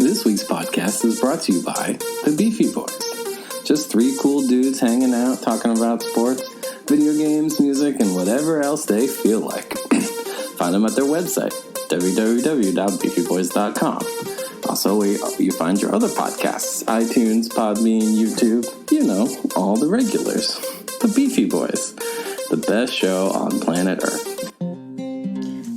This week's podcast is brought to you by the Beefy Boys. Just three cool dudes hanging out, talking about sports, video games, music, and whatever else they feel like. Find them at their website, www.beefyboys.com. Also, where you find your other podcasts, iTunes, Podbean, YouTube, all the regulars. The Beefy Boys, the best show on planet Earth.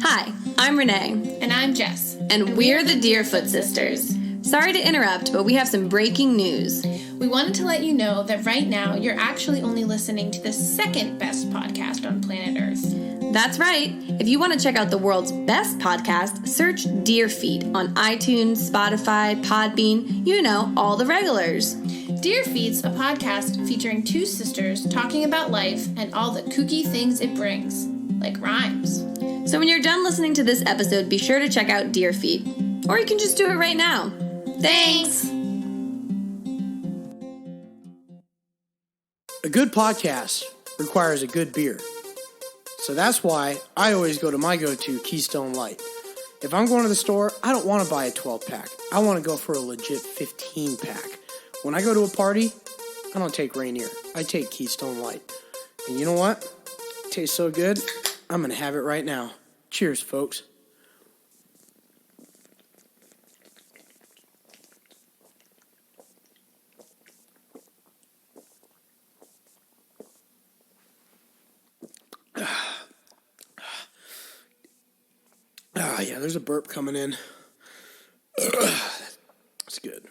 Hi, I'm Renee. And I'm Jess. And we're the Deerfoot Sisters. Sorry to interrupt, but we have some breaking news. We wanted to let you know that right now you're actually only listening to the second best podcast on planet Earth. That's right. If you want to check out the world's best podcast, search Deerfeed on iTunes, Spotify, Podbean, all the regulars. Deerfeed's a podcast featuring two sisters talking about life and all the kooky things it brings, like rhymes. So when you're done listening to this episode, be sure to check out Deerfeed. Or you can just do it right now. Thanks! A good podcast requires a good beer. So that's why I always go to my go-to, Keystone Light. If I'm going to the store, I don't want to buy a 12-pack. I want to go for a legit 15-pack. When I go to a party, I don't take Rainier. I take Keystone Light. And you know what? It tastes so good, I'm going to have it right now. Cheers, folks. Yeah, there's a burp coming in. That's good.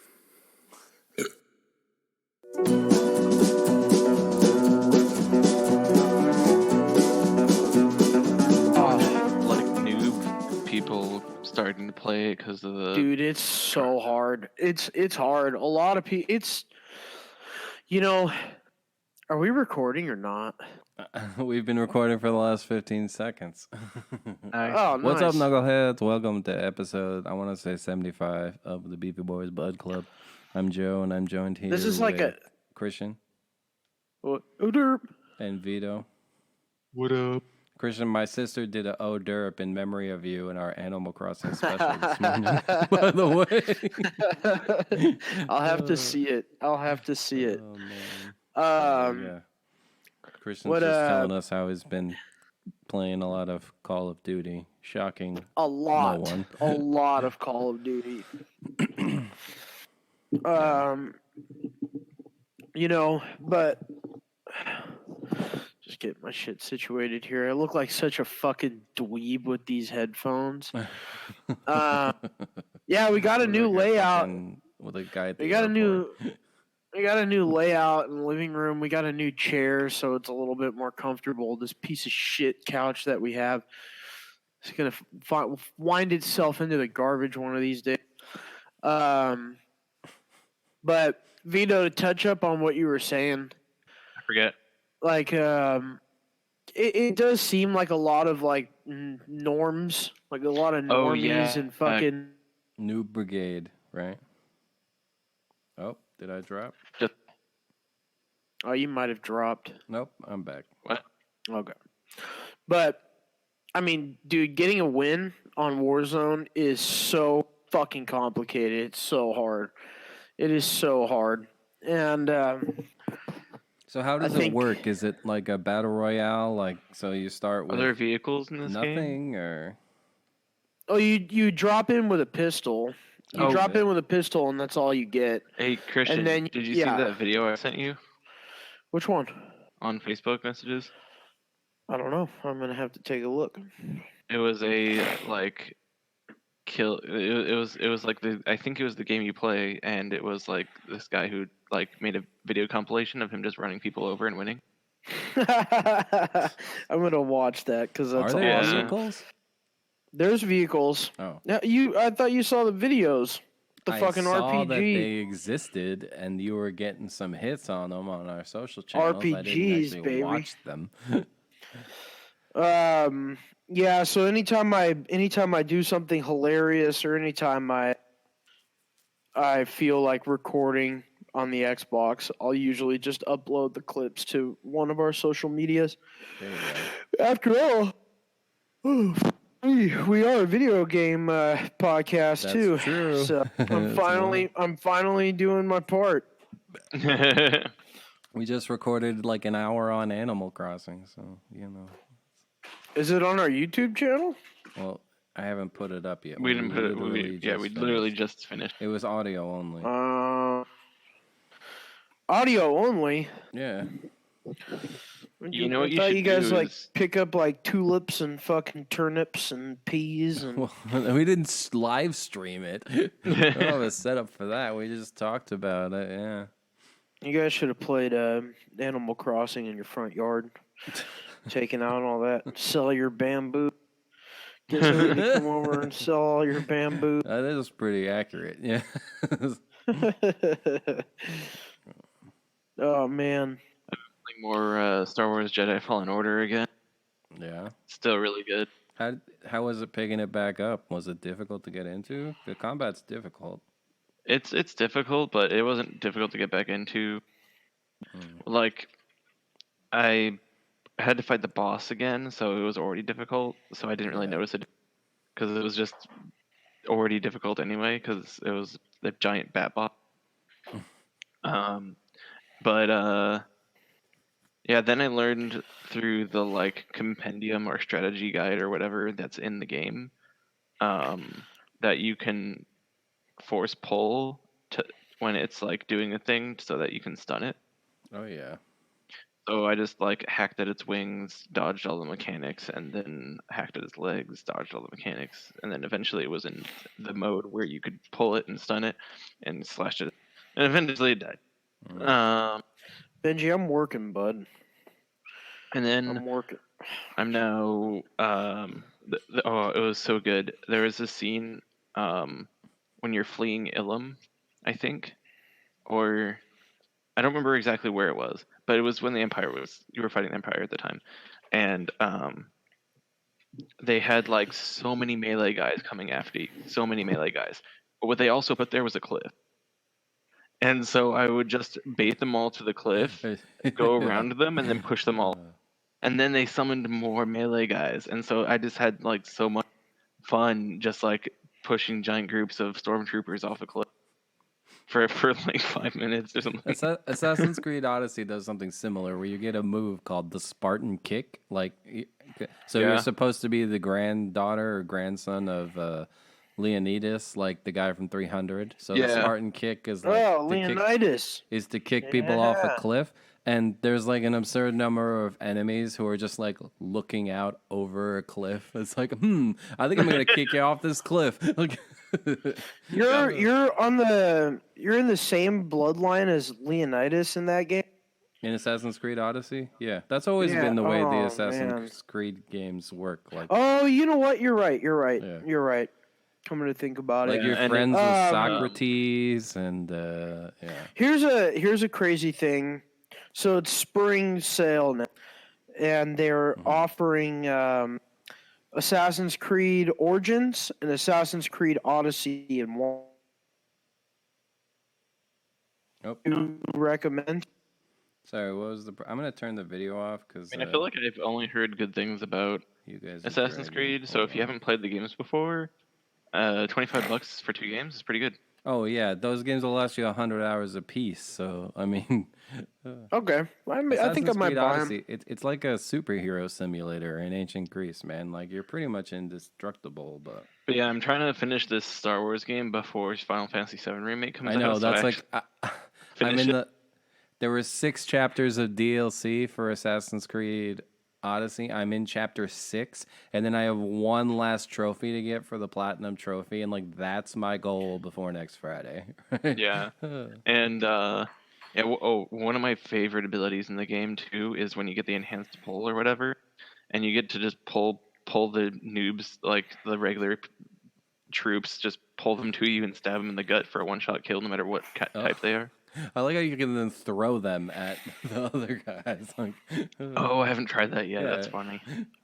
Like Noob, people starting to play it because of the... Dude, it's so hard. It's hard. A lot of people... Are we recording or not? We've been recording for the last 15 seconds. Oh, nice. What's up, Knuckleheads? Welcome to episode, I want to say 75 of the Beefy Boys Bud Club. I'm Joe, and I'm joined here This is like with Christian Derp. and Vito. What up? Christian, my sister did a "Oh derp" in memory of you in our Animal Crossing special this morning. By the way, I'll have to see it. Oh man. Yeah. Christian's just telling us how he's been playing a lot of Call of Duty. Shocking. A lot. No one. A lot of Call of Duty. But just get my shit situated here. I look like such a fucking dweeb with these headphones. Yeah, we got a new layout. With a guy at the We got a new airport. layout in the living room. We got a new chair, so it's a little bit more comfortable. This piece of shit couch that we have is going to wind itself into the garbage one of these days. But, Vito, to touch up on what you were saying. I forget. Like, it does seem like a lot of, like, norms. Like, a lot of normies and fucking... Noob brigade, right? Oh, did I drop? Oh, you might have dropped. Nope, I'm back. What? Okay. But, I mean, dude, getting a win on Warzone is so fucking complicated. It's so hard. It is so hard. And, So how does it work? Is it like a battle royale? Like, so you start with Are there vehicles in this game? nothing, or... Oh, you drop in with a pistol. You drop in with a pistol, and that's all you get. Hey, Christian, And then- did you see that video I sent you Which one? on Facebook messages? I don't know. I'm gonna have to take a look. It was a, like, kill... It was like I think it was the game you play, and it was, like, this guy who, like, made a video compilation of him just running people over and winning. I'm gonna watch that because that's Are there awesome. vehicles? There's vehicles. Oh. Yeah, I thought you saw the videos. The fucking I saw RPG. that they existed, and you were getting some hits on them on our social channels. I didn't RPGs, actually baby. watch them. Yeah, so anytime I do something hilarious or anytime I feel like recording on the Xbox, I'll usually just upload the clips to one of our social medias. There you go. After all, We are a video game podcast That's too. true. So I'm finally doing my part. We just recorded like an hour on Animal Crossing, so you know. Is it on our YouTube channel? Well, I haven't put it up yet. We didn't put it. We literally just finished. It was audio only. Audio only. Yeah. You know what I thought you you guys do like is- pick up like tulips and fucking turnips and peas and. Well, we didn't live stream it. We don't have a setup for that. We just talked about it. Yeah. You guys should have played Animal Crossing in your front yard, taking out all that, sell your bamboo. Get somebody to come over and sell all your bamboo. That is pretty accurate. Yeah. Oh man. More Star Wars Jedi Fallen Order again. Yeah. Still really good. How was it picking it back up? Was it difficult to get into? The combat's difficult. It's difficult, but it wasn't difficult to get back into. Like, I had to fight the boss again, so it was already difficult. So I didn't really notice it because it was just already difficult anyway because it was the giant bat boss. Yeah, then I learned through the like compendium or strategy guide or whatever that's in the game that you can force pull to when it's like doing a thing so that you can stun it. Oh yeah. So I just like hacked at its wings, dodged all the mechanics, and then hacked at its legs, dodged all the mechanics, and then eventually it was in the mode where you could pull it and stun it and slashed it, and eventually it died. Benji, I'm working, bud. And then I'm working. I'm now. It was so good. There was a scene when you're fleeing Ilum, I think, or I don't remember exactly where it was, but it was when you were fighting the Empire at the time, and they had like so many melee guys coming after you, so many melee guys. But what they also put there was a cliff. And so I would just bait them all to the cliff, go around them, and then push them all. And then they summoned more melee guys. And so I just had like so much fun just like pushing giant groups of stormtroopers off a cliff for like 5 minutes or something. Assassin's Creed Odyssey does something similar where you get a move called the Spartan Kick. You're supposed to be the granddaughter or grandson of Leonidas, like the guy from 300. So the Spartan Kick is like Leonidas is to kick people off a cliff, and there's like an absurd number of enemies who are just like looking out over a cliff. It's like, I think I'm gonna kick you off this cliff. You're in the same bloodline as Leonidas in that game. In Assassin's Creed Odyssey, yeah, that's always been the way the Assassin's Creed games work. Like, oh, you know what? You're right. Yeah. You're right. Coming to think about like it, you're friends with Socrates, and Here's a crazy thing. So it's spring sale now, and they're offering Assassin's Creed Origins and Assassin's Creed Odyssey in one. Nope. You recommend? Sorry, what was the? I'm gonna turn the video off because I feel like I've only heard good things about you guys Assassin's Creed. So if you haven't played the games before, $25 for 2 games is pretty good. Oh yeah, those games will last you 100 hours a piece. So I mean, okay, I think I might buy them. It's like a superhero simulator in ancient Greece, man. Like you're pretty much indestructible. But yeah, I'm trying to finish this Star Wars game before Final Fantasy VII Remake comes out. I know that's I'm in it. There were 6 chapters of DLC for Assassin's Creed Odyssey. I'm in chapter 6, and then I have one last trophy to get for the Platinum Trophy, and like that's my goal before next Friday. Yeah, and one of my favorite abilities in the game too is when you get the enhanced pull or whatever, and you get to just pull the noobs, like the regular troops, just pull them to you and stab them in the gut for a one-shot kill, no matter what type they are. I like how you can then throw them at the other guys. Like, I haven't tried that yet. Yeah. That's funny.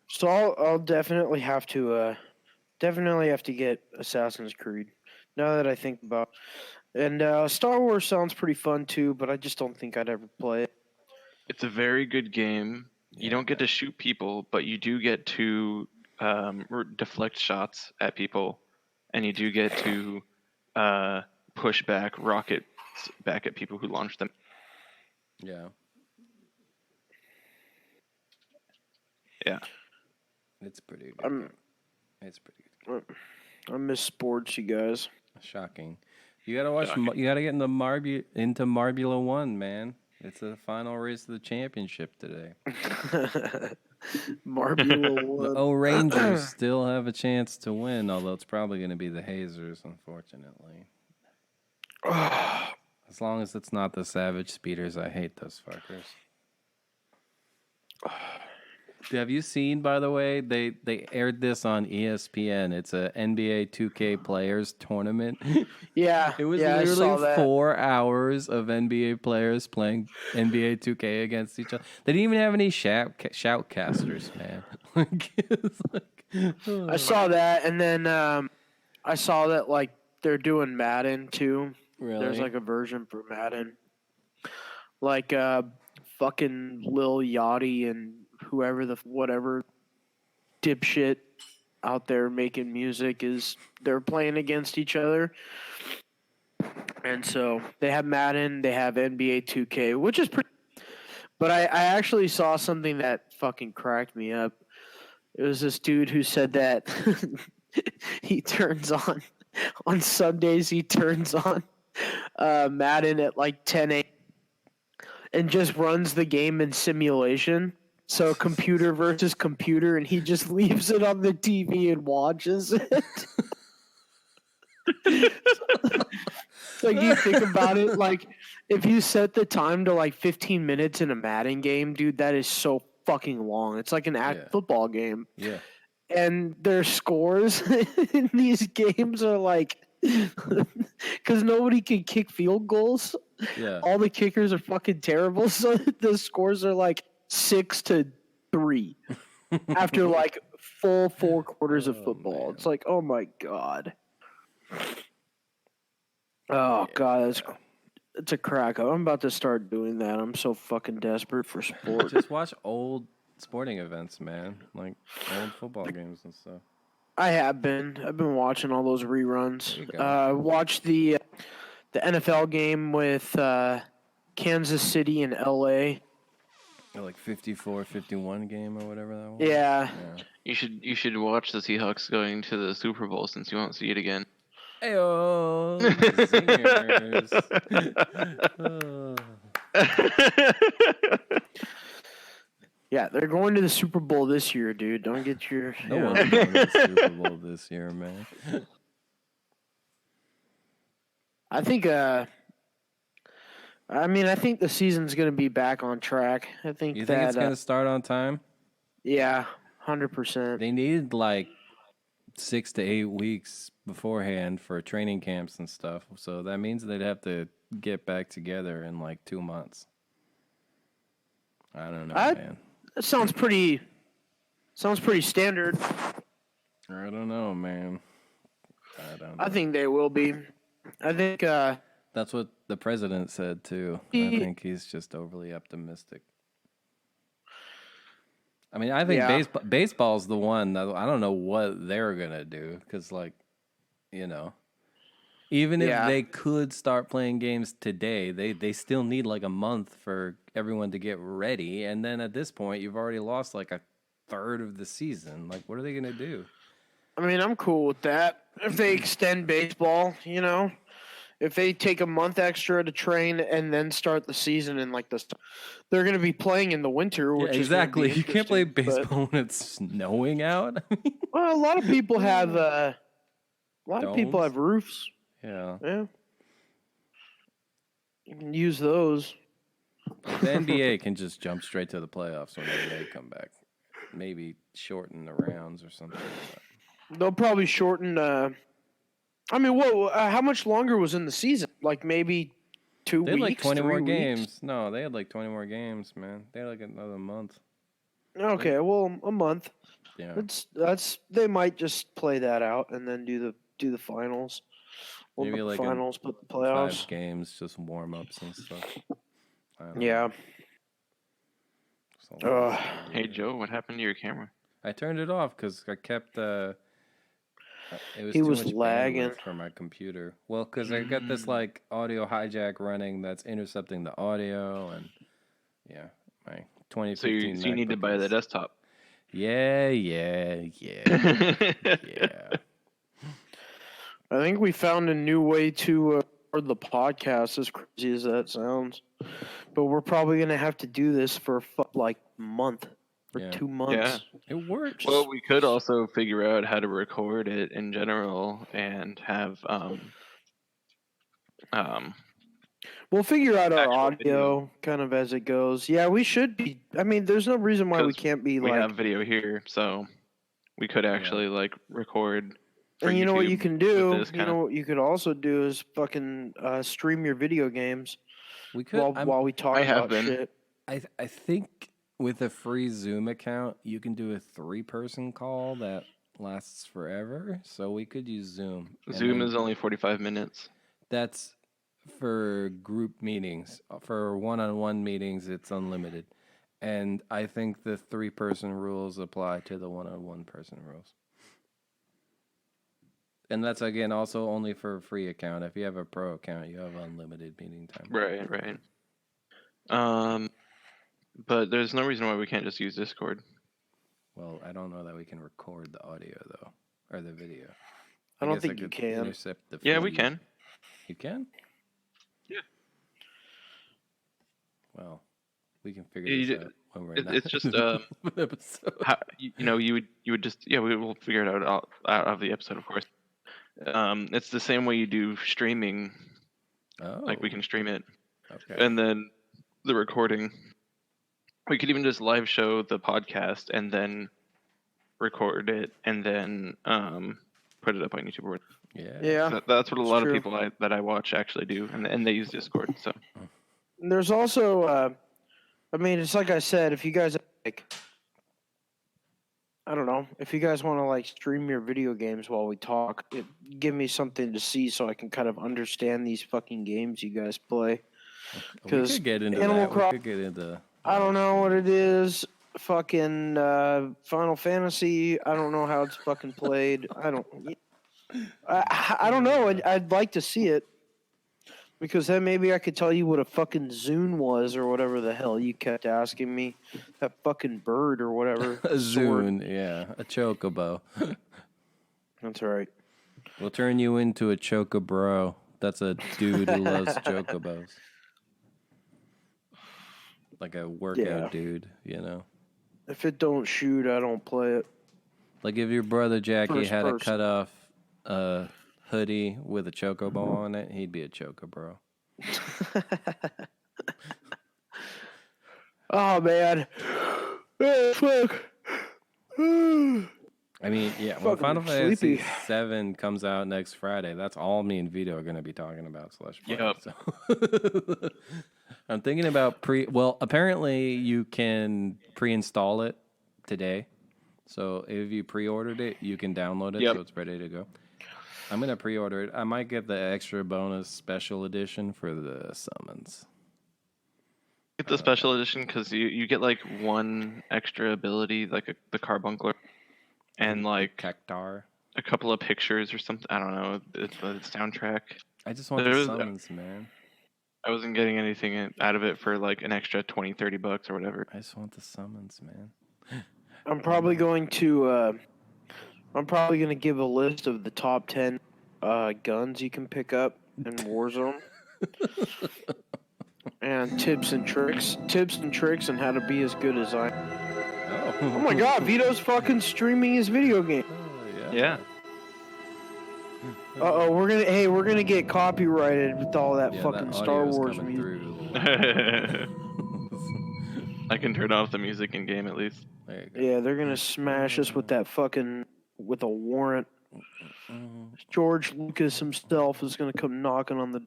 So I'll definitely have to get Assassin's Creed now that I think about it. And Star Wars sounds pretty fun too, but I just don't think I'd ever play it. It's a very good game. You don't get to shoot people, but you do get to deflect shots at people, and you do get to push back rockets back at people who launch them. Yeah. Yeah. It's pretty good. It's pretty good. I miss sports, you guys. Shocking. You gotta watch. You gotta get into Marbula 1, man. It's the final race of the championship today. Marbula The 1. O Rangers still have a chance to win, although it's probably going to be the Hazers, unfortunately. As long as it's not the Savage Speeders, I hate those fuckers. Have you seen, by the way, they aired this on ESPN. It's a NBA 2K players tournament. Yeah. It was I saw literally that. 4 hours of NBA players playing NBA 2K against each other. They didn't even have any shoutcasters, man. I saw that, and then I saw that like they're doing Madden too. Really? There's like a version for Madden. Like fucking Lil Yachty and whatever dipshit out there making music they're playing against each other. And so they have Madden, they have NBA 2K, which is pretty. But I actually saw something that fucking cracked me up. It was this dude who said that he turns on Sundays, he turns on Madden at like 10 a.m. and just runs the game in simulation. So computer versus computer, and he just leaves it on the TV and watches it. Like, you think about it, like, if you set the time to like 15 minutes in a Madden game, dude, that is so fucking long. It's like an football game. Yeah. And their scores in these games are like, because nobody can kick field goals. Yeah. All the kickers are fucking terrible. So the scores are like 6-3 after like full 4 quarters of football. Man. It's like, oh my God. Oh God, it's a crack. I'm about to start doing that. I'm so fucking desperate for sport. Just watch old sporting events, man. Like old football games and stuff. I've been watching all those reruns. There you go. Watched the NFL game with Kansas City and LA. Like 54-51 game or whatever that was. Yeah. You should watch the Seahawks going to the Super Bowl since you won't see it again. Ayo, zingers. Yeah, they're going to the Super Bowl this year, dude. Don't get your... No one's going to the Super Bowl this year, man. I think the season's going to be back on track. I think You think it's going to start on time? Yeah, 100%. They needed like 6 to 8 weeks beforehand for training camps and stuff. So that means they'd have to get back together in like 2 months. I don't know, man. That sounds pretty standard. I don't know, man. I don't know. I think they will be. I think That's what the president said too. I think he's just overly optimistic. I mean, I think baseball's the one that I don't know what they're gonna do because, like, you know, even if they could start playing games today, they still need like a month for everyone to get ready, and then at this point, you've already lost like a third of the season. Like, what are they gonna do? I mean, I'm cool with that. If they extend baseball, you know, if they take a month extra to train and then start the season in like they're going to be playing in the winter, which is exactly. You can't play baseball when it's snowing out. Well, a lot of people have roofs. Yeah. Yeah. You can use those. Like, the NBA can just jump straight to the playoffs whenever they come back. Maybe shorten the rounds or something like that. They'll probably shorten. I mean, how much longer was in the season? Like maybe 2 weeks. They had like 20 more 3 weeks? games. No, they had like 20 more games, man. They had like another month. Okay, well, a month. Yeah. That's they might just play that out and then do the finals. Well, Maybe the like finals, but the playoffs. 5 games, just warm ups and stuff. I don't Yeah. know. Hey Joe, what happened to your camera? I turned it off because I kept it was He too was much lagging. bandwidth for my computer. Well, because I got this like audio hijack running that's intercepting the audio, and yeah, my 2015. So you need to buy the desktop. Yeah. I think we found a new way to record the podcast, as crazy as that sounds. But we're probably going to have to do this for like a month or 2 months. Yeah. It works. Well, we could also figure out how to record it in general and have we'll figure out our actual audio kind of as it goes. Yeah, we should be. I mean, there's no reason why we 'cause can't be we like. have video here, so we could actually like record. For And you know what YouTube you can with do? this You know what you could also do is fucking stream your video games We could. while we talk I have about been. shit. I think with a free Zoom account, you can do a 3-person call that lasts forever. So we could use Zoom. And Zoom then is only 45 minutes. That's for group meetings. For one-on-one meetings, it's unlimited. And I think the 3-person rules apply to the one-on-one person rules. And that's, again, also only for a free account. If you have a pro account, you have unlimited meeting time. Right. But there's no reason why we can't just use Discord. Well, I don't know that we can record the audio, though, or the video. I don't guess think you could can. intercept the Yeah, we feed. can. You can? Yeah. Well, we can figure Yeah, this out when we're not It's just in the episode. you would just we'll figure it out of the episode, of course. It's the same way you do streaming. Oh, Like we can stream it, okay. and then the recording. We could even just live show the podcast and then record it and then put it up on YouTube. Or Yeah. that's what a it's lot true. of people that I watch actually do, and they use Discord. So There's also, I mean, it's like I said, if you guys like, I don't know, if you guys want to like stream your video games while we talk, give me something to see so I can kind of understand these fucking games you guys play. We 'Cause could get into Animal that. Cro- We could get into. I don't know what it is. Fucking Final Fantasy. I don't know how it's fucking played. I don't know. I'd like to see it. Because then maybe I could tell you what a fucking Zune was or whatever the hell you kept asking me. That fucking bird or whatever. A Sword. Zune, yeah, a chocobo. That's all right. We'll turn you into a chocobro. That's a dude who loves chocobos. Like a workout Yeah. dude, you know? If it don't shoot, I don't play it. Like if your brother Jackie First had a person. cut off hoodie with a chocobo on it, he'd be a chocobro. Oh, man. Oh, fuck. I mean, yeah, when Fucking Final Fantasy sleepy. 7 comes out next Friday, that's all me and Vito are going to be talking about / play. Yep. So. I'm thinking about apparently you can pre-install it today. So if you pre-ordered it, you can download it so it's ready to go. I'm going to pre-order it. I might get the extra bonus special edition for the summons. get the special edition because you get like one extra ability, like the Carbuncler, and like Cactar. a couple of pictures or something. I don't know. The soundtrack. I just want the There's- summons, man. I wasn't getting anything out of it for like an extra $20-$30 or whatever. I just want the summons, man. I'm probably going to give a list of the top 10 guns you can pick up in Warzone. And tips and tricks on how to be as good as I am. Oh my god, Vito's fucking streaming his video game. Oh, Yeah. Uh-oh, we're gonna get copyrighted with all that Yeah, fucking that Star audio's Wars coming music. through. I can turn off the music in game at least. There you go. Yeah, they're gonna smash us with that fucking with a warrant. George Lucas himself is gonna come knocking on the.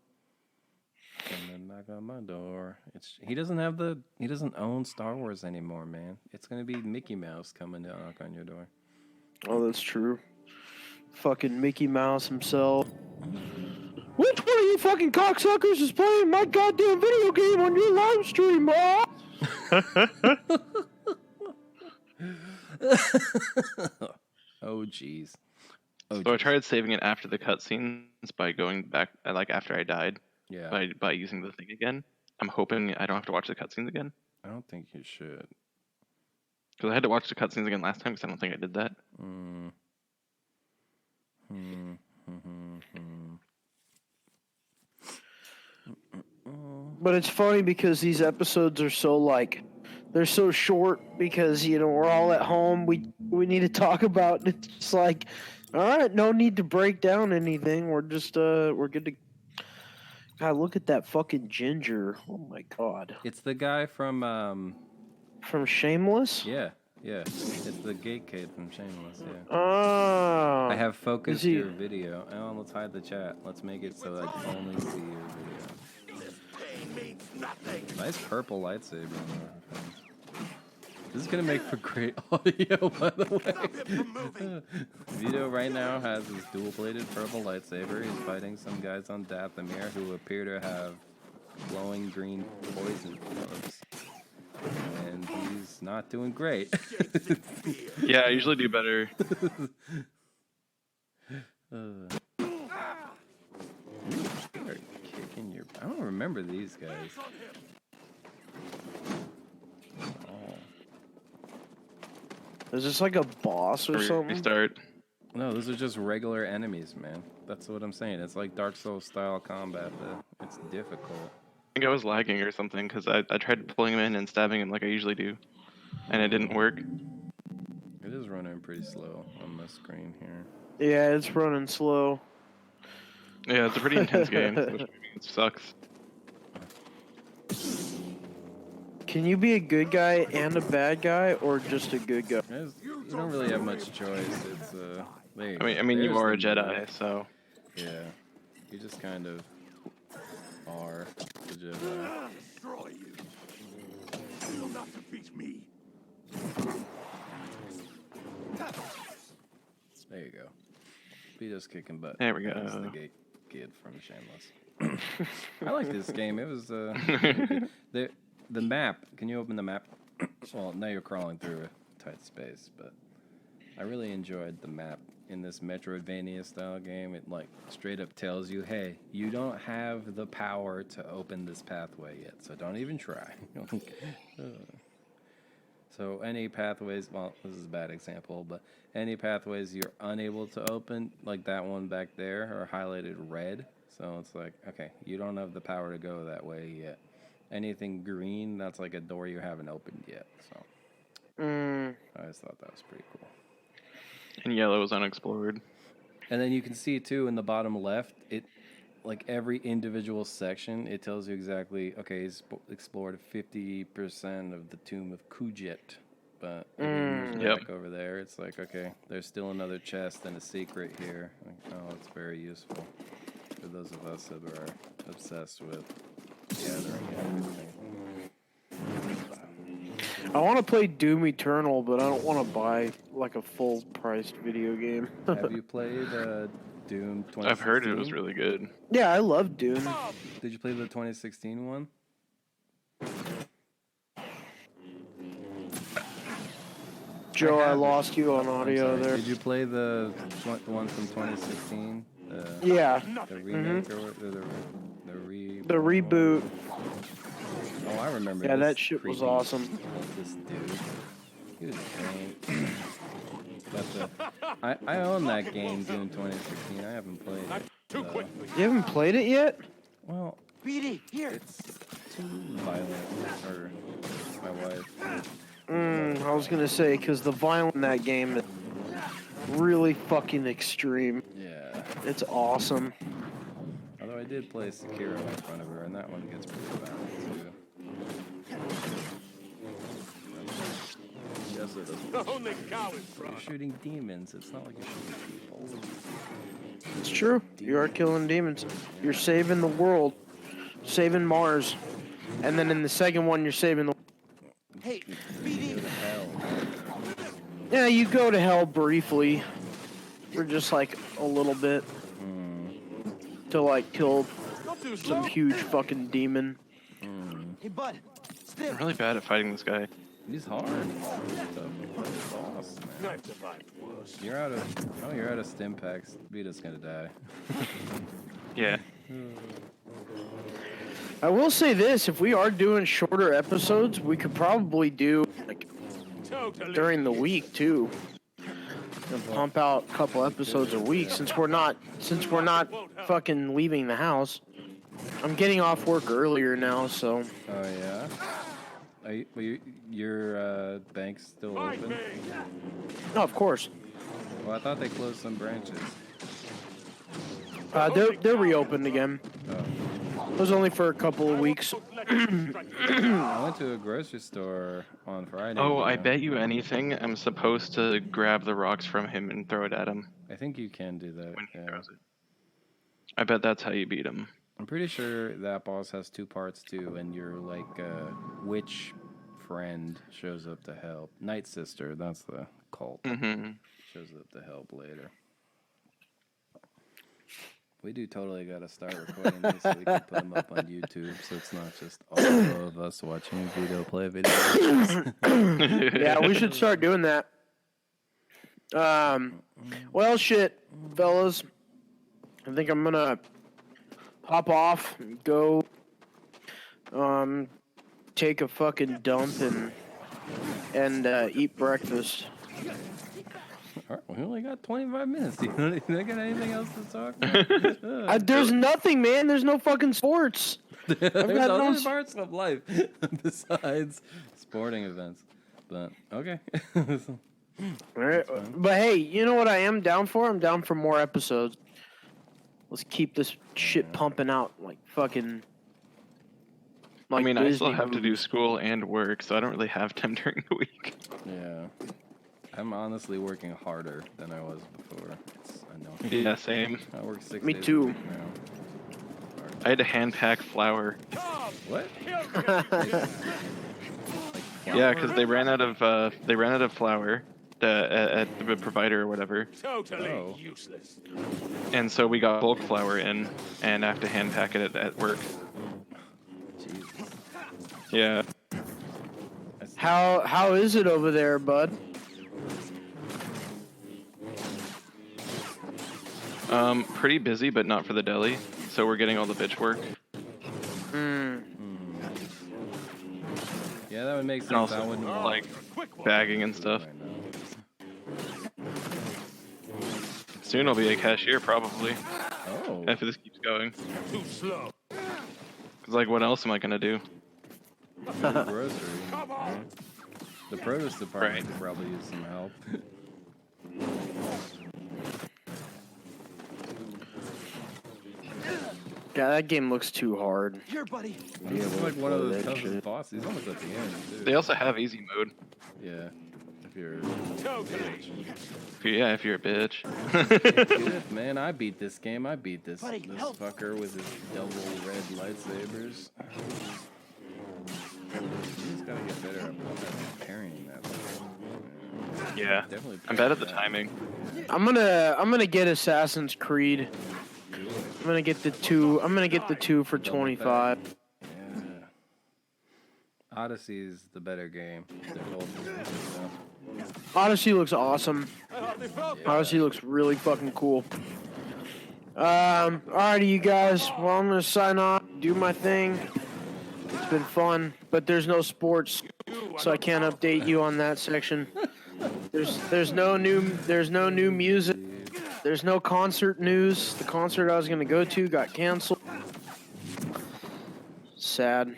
Come knock on my door. He doesn't own Star Wars anymore, man. It's gonna be Mickey Mouse coming to knock on your door. Oh, that's true. Fucking Mickey Mouse himself. Which one of you fucking cocksuckers is playing my goddamn video game on your live stream, bro? Oh, jeez. So I tried saving it after the cutscenes by going back, like after I died, Yeah. by using the thing again. I'm hoping I don't have to watch the cutscenes again. I don't think you should. Because I had to watch the cutscenes again last time because I don't think I did that. But it's funny because these episodes are so like, they're so short because we're all at home. We need to talk about it. It's just like, all right, no need to break down anything. We're just we're good to. God, look at that fucking ginger. Oh my god. It's the guy from Shameless? yeah. It's the gay kid from Shameless, yeah. Oh. I have focused your video. Oh, let's hide the chat. Let's make it so I only see your video. Nice purple lightsaber. This is gonna make for great audio, by the way. Vito right now has his dual-bladed purple lightsaber. He's fighting some guys on Dathomir who appear to have glowing green poison orbs. And he's not doing great. Yeah, I usually do better. Kicking your... I don't remember these guys. Oh. Is this like a boss or something? Restart. No, those are just regular enemies, man. That's what I'm saying. It's like Dark Souls style combat. It's difficult. I think I was lagging or something because I tried pulling him in and stabbing him like I usually do, and it didn't work. It is running pretty slow on the screen here. Yeah, it's running slow. Yeah, it's a pretty intense game, which it sucks. Can you be a good guy and a bad guy, or just a good guy? You don't really have much choice. It's I mean, you are a Jedi, so yeah, you just kind of are the Jedi. Destroy you. You'll not defeat me. There you go. Vito's kicking butt. There we go. That's the gay kid from Shameless. I like this game. It was the map. Can you open the map? Well, now you're crawling through a tight space, but I really enjoyed the map in this Metroidvania style game. It like straight up tells you, hey, you don't have the power to open this pathway yet, so don't even try. So any pathways, well, this is a bad example, but any pathways you're unable to open, like that one back there, are highlighted red. So it's like, okay, you don't have the power to go that way yet. Anything green, that's like a door you haven't opened yet. So I just thought that was pretty cool. And yellow is unexplored. And then you can see too in the bottom left, it like every individual section, it tells you exactly, okay, he's explored 50% of the tomb of Kujet. But back over there, it's like, okay, there's still another chest and a secret here. Like, oh, it's very useful for those of us that are obsessed with gathering everything. I want to play Doom Eternal, but I don't want to buy like a full-priced video game. Have you played Doom 2016? I've heard it was really good. Yeah, I love Doom. Did you play the 2016 one? Joe, I lost you on audio there. Did you play the one from 2016? Yeah. The remake or the reboot. Oh, I remember. Yeah, this that shit was awesome. This dude, he was great. But I own that game, Doom 2016. I haven't played it. You haven't played it yet? Well, it's too violent for my wife. I was gonna say, because the violence in that game is really fucking extreme. Yeah. It's awesome. Although I did play Sekiro in front of her, and that one gets pretty violent too. Yes, it doesn't. Only cowards. You're shooting demons. It's not like you're shooting people. It's true. You are killing demons. You're saving the world. Saving Mars. And then in the second one, you're saving the... Hey, Yeah, you go to hell briefly. For just like a little bit. To like kill some huge fucking demon. hey, bud. I'm really bad at fighting this guy. He's hard. He's a tough boss, man. I've survived worse. You're out of stim packs. Vita's gonna die. Yeah. I will say this: if we are doing shorter episodes, we could probably do like Totally. during the week too. And pump out a couple episodes a week since we're not fucking leaving the house. I'm getting off work earlier now, so Oh yeah. Your bank's still Fight open? me. no, of course. Well, I thought they closed some branches. They're reopened again. Oh. It was only for a couple of weeks. I went to a grocery store on Friday. Oh, I bet you anything I'm supposed to grab the rocks from him and throw it at him I think you can do that. when he Yeah. throws it. I bet that's how you beat him. I'm pretty sure that boss has two parts too, and your witch friend shows up to help. Night Sister, that's the cult. Mm-hmm. Shows up to help later. We do totally gotta start recording these so we can put them up on YouTube, so it's not just all of us watching Vito play video games. Yeah, we should start doing that. Well, shit, fellas. I think I'm gonna hop off and go take a fucking dump and eat breakfast. All right, we only got 25 minutes. Do you got anything else to talk about? There's nothing, man. There's no fucking sports. There's got no other s- parts of life besides sporting events. But okay. All right. But hey, you know what I am down for? I'm down for more episodes. Let's keep this shit pumping out like fucking. I Like mean, I still Disney have to do movies. school and work, so I don't really have time during the week. Yeah. I'm honestly working harder than I was before. I know. Yeah, same. I work 6 Me days too. a week now. I had to hand pack flour. What? Yeah, because they ran out of flour at the provider or whatever, Totally Oh. useless. and so we got bulk flour in, and I have to hand pack it at work. Jesus. Yeah. How is it over there, bud? Pretty busy, but not for the deli. So we're getting all the bitch work. Yeah, that would make sense. And also, I wouldn't want like, bagging and stuff. right now. Soon I'll be a cashier, probably, Oh. if this keeps going. Too slow. Because, like, what else am I going to do? Grocery. Come on. The produce department Right. could probably use some help. Yeah, that game looks too hard. He's like one of the toughest bosses. He's almost at the end, too. They also have easy mode. Yeah. If you're Totally. If you're a bitch. good, man, I beat this game. I beat this fucker with his double red lightsabers. You just gotta get better at parrying that thing. Yeah. Definitely. I'm bad at the that. timing. I'm gonna get Assassin's Creed. I'm gonna get the two. I'm gonna get the two for 25. Yeah. Odyssey is the better game. They're both good stuff. Odyssey looks awesome. Odyssey looks really fucking cool. Alrighty, you guys. Well, I'm gonna sign off, do my thing. It's been fun, but there's no sports, so I can't update you on that section. There's no new music. There's no concert news. The concert I was gonna go to got canceled. Sad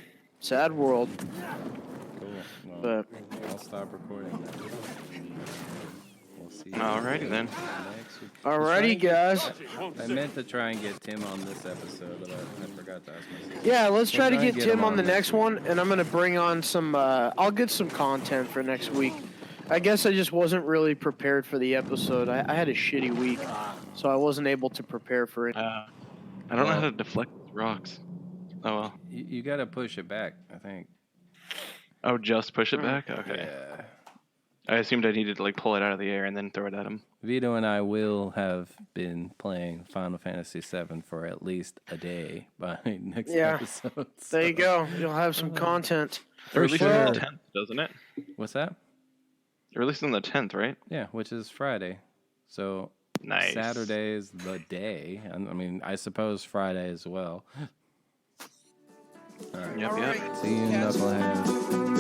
world. Cool. Well, But I'll stop recording now. We'll see. you Alrighty then. next week. alrighty, guys. I meant to try and get Tim on this episode, but I forgot to ask myself. Yeah, let's try to get Tim him on the next one, and I'm gonna bring on some. I'll get some content for next week. I guess I just wasn't really prepared for the episode. I had a shitty week, so I wasn't able to prepare for it. I don't know how to deflect rocks. Oh well. You gotta push it back, I think. Oh, just push it back? Okay. Yeah. I assumed I needed to, like, pull it out of the air and then throw it at him. Vito and I will have been playing Final Fantasy VII for at least a day by next Yeah. episode. There you go. You'll have some content. It releases on the 10th, doesn't it? What's that? It releases on the 10th, right? Yeah, which is Friday. So Nice. Saturday is the day. I mean, I suppose Friday as well. All right. Yep. See you, knucklehead.